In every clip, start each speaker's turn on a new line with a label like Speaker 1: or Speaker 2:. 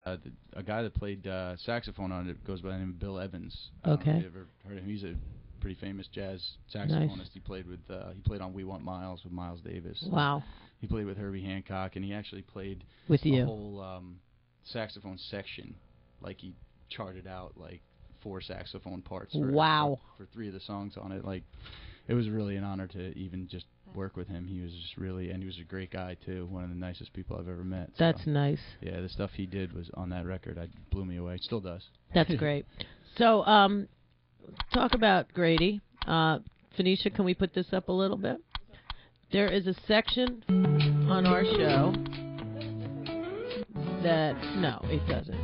Speaker 1: a guy that played saxophone on it goes by the name of Bill Evans.
Speaker 2: Okay.
Speaker 1: Have you ever heard of him? He's a pretty famous jazz saxophonist. He played on We Want Miles with Miles Davis.
Speaker 2: Wow.
Speaker 1: He played with Herbie Hancock, and he actually played
Speaker 2: with you
Speaker 1: a whole saxophone section. Like he charted out like 4 saxophone parts. For 3 of the songs on it. Like it was really an honor to even just work with him. He was just really, and he was a great guy too. One of the nicest people I've ever met.
Speaker 2: That's nice.
Speaker 1: Yeah, the stuff he did was on that record. Blew me away. Still does.
Speaker 2: That's great. So, talk about Grady. Phoenicia, can we put this up a little bit? There is a section on our show that no, it doesn't.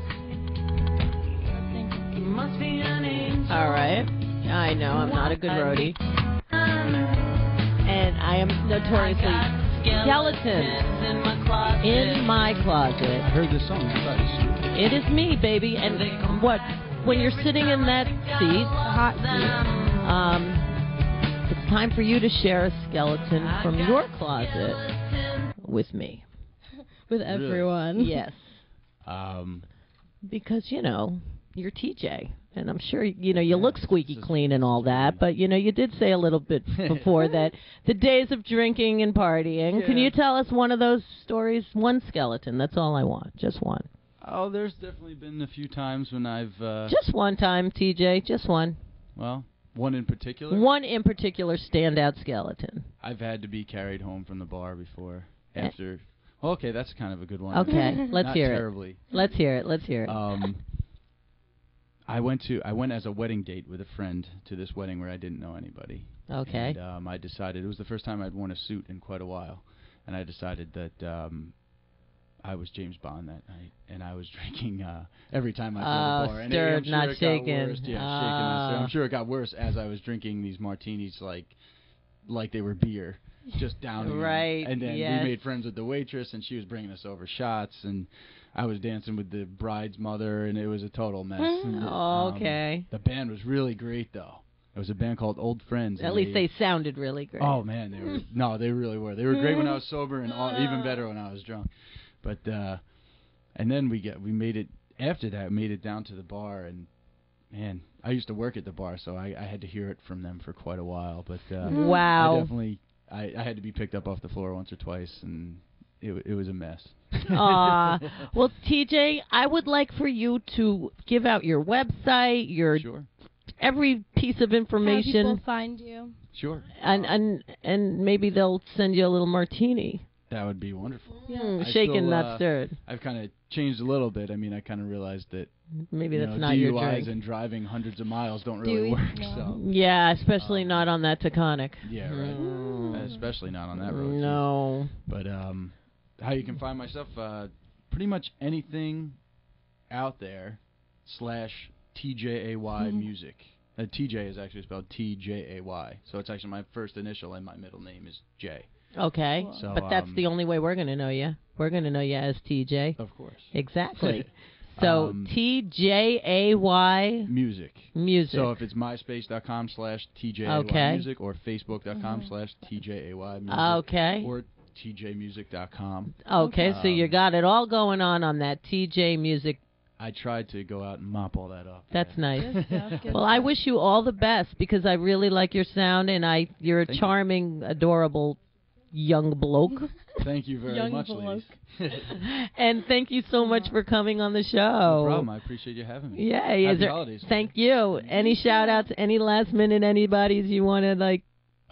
Speaker 2: All right. I know I'm not a good roadie. And I am notoriously skeleton in my closet.
Speaker 1: I heard this song.
Speaker 2: It is me, baby. And what? When you're sitting in that seat, hot seat, it's time for you to share a skeleton from your closet with me.
Speaker 3: With everyone.
Speaker 2: Yes. Because, you're TJ. And I'm sure, you look squeaky clean and all that, but, you did say a little bit before that the days of drinking and partying. Yeah. Can you tell us one of those stories? One skeleton. That's all I want. Just one.
Speaker 1: Oh, there's definitely been a few times when I've...
Speaker 2: Just one time, TJ. Just one.
Speaker 1: Well, one in particular?
Speaker 2: One in particular standout skeleton.
Speaker 1: I've had to be carried home from the bar before. After... Okay, that's kind of a good one.
Speaker 2: Okay, let's hear
Speaker 1: terribly.
Speaker 2: it. Let's hear it. Let's hear it.
Speaker 1: I went as a wedding date with a friend to this wedding where I didn't know anybody.
Speaker 2: Okay.
Speaker 1: And I decided it was the first time I'd worn a suit in quite a while, and I decided that I was James Bond that night, and I was drinking every time I got to the bar.
Speaker 2: Stirred,
Speaker 1: I'm
Speaker 2: not
Speaker 1: sure
Speaker 2: shaken.
Speaker 1: Yeah, shaken. I'm sure it got worse as I was drinking these martinis like they were beer, just downing them.
Speaker 2: Right.
Speaker 1: And then we made friends with the waitress, and she was bringing us over shots, and I was dancing with the bride's mother, and it was a total mess.
Speaker 2: Okay.
Speaker 1: The band was really great, though. It was a band called Old Friends.
Speaker 2: At least they sounded really great.
Speaker 1: Oh, man. They really were. They were great when I was sober and even better when I was drunk. But, and then we made it, after that, made it down to the bar, and, man, I used to work at the bar, so I had to hear it from them for quite a while. But
Speaker 2: wow.
Speaker 1: I had to be picked up off the floor once or twice, and it was a mess.
Speaker 2: Well, TJ, I would like for you to give out your website,
Speaker 1: Sure.
Speaker 2: Every piece of information.
Speaker 3: How people find you.
Speaker 1: Sure.
Speaker 2: And maybe they'll send you a little martini.
Speaker 1: That would be wonderful.
Speaker 2: Yeah. Shaken, not stirred.
Speaker 1: I've kind of changed a little bit. I mean, I kind of realized that
Speaker 2: maybe that's not your drink.
Speaker 1: DUIs and driving hundreds of miles don't really work.
Speaker 3: No.
Speaker 1: So.
Speaker 2: Yeah, especially not on that Taconic.
Speaker 1: Yeah, right. Especially not on that road.
Speaker 2: No.
Speaker 1: But how you can find my stuff, pretty much anything out there /TJAY music. TJ is actually spelled TJAY. So it's actually my first initial, and my middle name is J.
Speaker 2: Okay,
Speaker 1: so,
Speaker 2: but that's the only way we're going to know you. We're going to know you as TJ.
Speaker 1: Of course.
Speaker 2: Exactly. So TJAY
Speaker 1: music. So if it's myspace.com /TJAY music or facebook.com /TJAY music.
Speaker 2: Okay.
Speaker 1: Or tjmusic.com.
Speaker 2: Okay, so you got it all going on that TJ Music.
Speaker 1: I tried to go out and mop all that up.
Speaker 2: That's nice. Well, I wish you all the best because I really like your sound, and you're a charming, adorable young bloke.
Speaker 1: Thank you very much, ladies.
Speaker 2: And thank you so much for coming on the show.
Speaker 1: No problem. I appreciate you having me.
Speaker 2: Yeah.
Speaker 1: Happy holidays.
Speaker 2: Thank you. Any shout-outs, any last-minute anybody's you want to,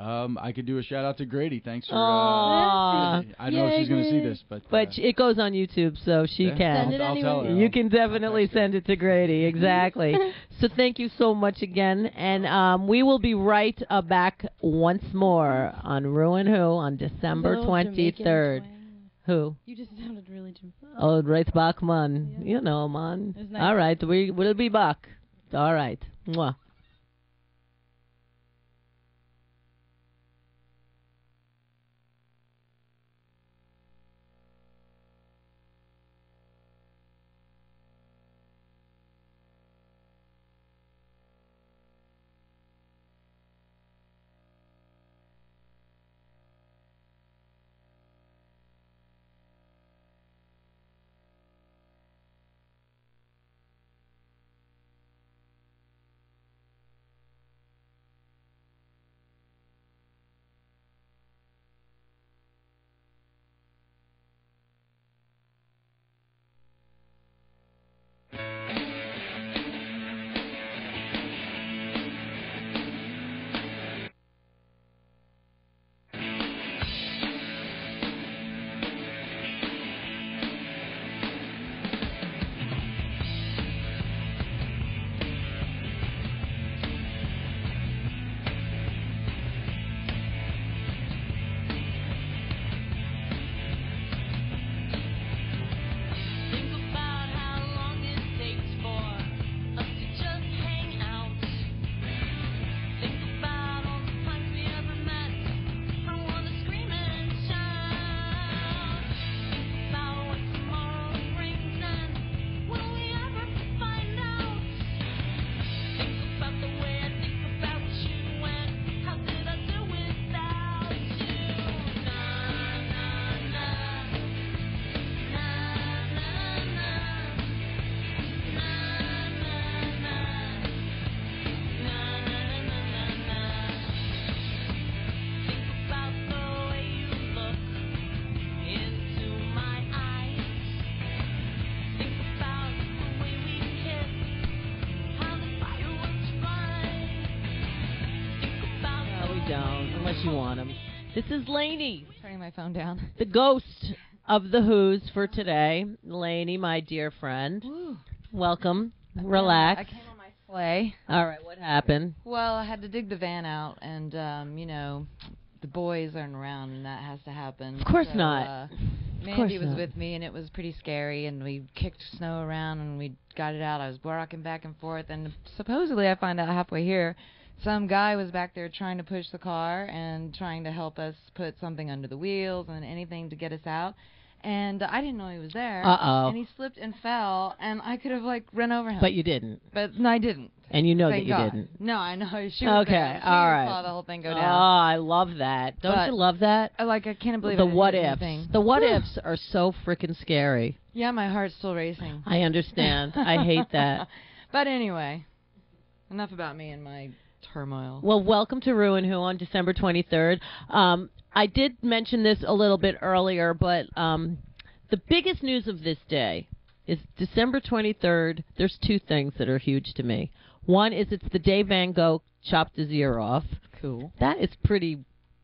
Speaker 1: I could do a shout out to Grady. Thanks for.
Speaker 2: I
Speaker 1: don't know if she's going to see this, but
Speaker 2: it goes on YouTube, so she can.
Speaker 1: I'll tell her.
Speaker 2: You can definitely send it to Grady. Exactly. So thank you so much again, and we will be right back once more on Ruin Who on December 23rd. Who?
Speaker 3: You just sounded really Jim.
Speaker 2: Oh, right back, man. Yeah. You know, man. Nice. All right, we'll be back. All right. Mwah. unless you want them. This is Lainey,
Speaker 4: Turning my phone down.
Speaker 2: the ghost of the Who's for today. Lainey, my dear friend.
Speaker 4: Woo.
Speaker 2: Welcome. Relax.
Speaker 4: I came on my sleigh.
Speaker 2: All right, what happened?
Speaker 4: Well, I had to dig the van out, and, the boys aren't around, and that has to happen.
Speaker 2: Of course not.
Speaker 4: Mandy was with me, and it was pretty scary, and we kicked snow around, and we got it out. I was rocking back and forth, and supposedly I find out halfway here, some guy was back there trying to push the car and trying to help us put something under the wheels and anything to get us out. And I didn't know he was there.
Speaker 2: Uh-oh.
Speaker 4: And he slipped and fell, and I could have, run over him.
Speaker 2: But you didn't.
Speaker 4: But no, I didn't.
Speaker 2: And you know
Speaker 4: Thank
Speaker 2: that you
Speaker 4: God.
Speaker 2: didn't.
Speaker 4: No, I know. She was
Speaker 2: Okay,
Speaker 4: there. She
Speaker 2: all right.
Speaker 4: saw the whole thing go
Speaker 2: Oh,
Speaker 4: down.
Speaker 2: I love that. Don't you love that?
Speaker 4: I can't believe
Speaker 2: The
Speaker 4: I didn't
Speaker 2: what
Speaker 4: hit
Speaker 2: ifs.
Speaker 4: anything.
Speaker 2: The what ifs are so freaking scary.
Speaker 4: Yeah, my heart's still racing.
Speaker 2: I understand. I hate that.
Speaker 4: But anyway, enough about me and my turmoil.
Speaker 2: Well, welcome to Ruin Who on December 23rd. I did mention this a little bit earlier, but the biggest news of this day is December 23rd. There's two things that are huge to me. One is it's the day Van Gogh chopped his ear off.
Speaker 4: Cool.
Speaker 2: That is pretty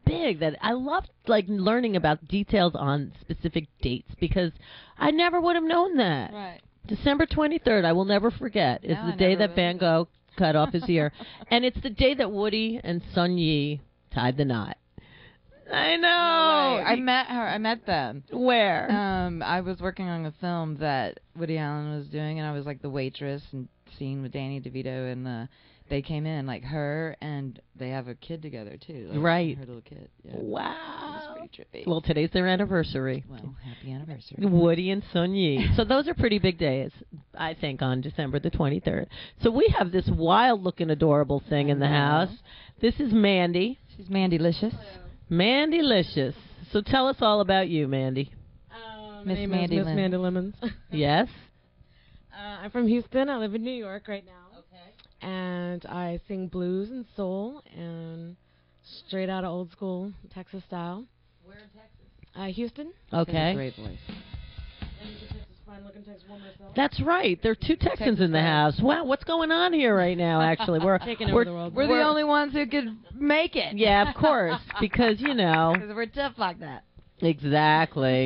Speaker 2: big. That I love learning about details on specific dates because I never would have known that.
Speaker 4: Right.
Speaker 2: December 23rd, I will never forget, is
Speaker 4: No,
Speaker 2: the
Speaker 4: I
Speaker 2: day
Speaker 4: never
Speaker 2: that
Speaker 4: will
Speaker 2: Van
Speaker 4: either.
Speaker 2: Gogh cut off his ear. And it's the day that Woody and Sun Yi tied the knot. I know.
Speaker 4: No way. I met her. I met them.
Speaker 2: Where?
Speaker 4: I was working on a film that Woody Allen was doing, and I was the waitress and scene with Danny DeVito, and they came in, her, and they have a kid together, too.
Speaker 2: Right.
Speaker 4: Her little kid. Yeah.
Speaker 2: Wow.
Speaker 4: It was pretty trippy.
Speaker 2: Well, today's their anniversary.
Speaker 4: Well, happy anniversary.
Speaker 2: Woody and Sun Yi. So those are pretty big days, I think, on December the 23rd. So we have this wild-looking, adorable thing in the house. This is Mandy.
Speaker 4: She's Mandy-licious.
Speaker 2: Mandy-licious. So tell us all about you, Mandy.
Speaker 4: Miss
Speaker 5: My name
Speaker 4: Mandy
Speaker 5: is Miss
Speaker 4: Lynn.
Speaker 5: Mandy Lemons.
Speaker 2: Yes?
Speaker 5: I'm from Houston. I live in New York right now. Okay. And I sing blues and soul and straight out of old school Texas style.
Speaker 2: Where in Texas?
Speaker 5: Houston.
Speaker 2: Okay.
Speaker 4: Great voice.
Speaker 2: That's right. There are two Texans in the house. Wow, what's going on here right now, actually? We're
Speaker 5: Taking over the world.
Speaker 4: We're the only ones who could make it.
Speaker 2: Yeah, of course, because,
Speaker 4: Because we're tough like that.
Speaker 2: Exactly.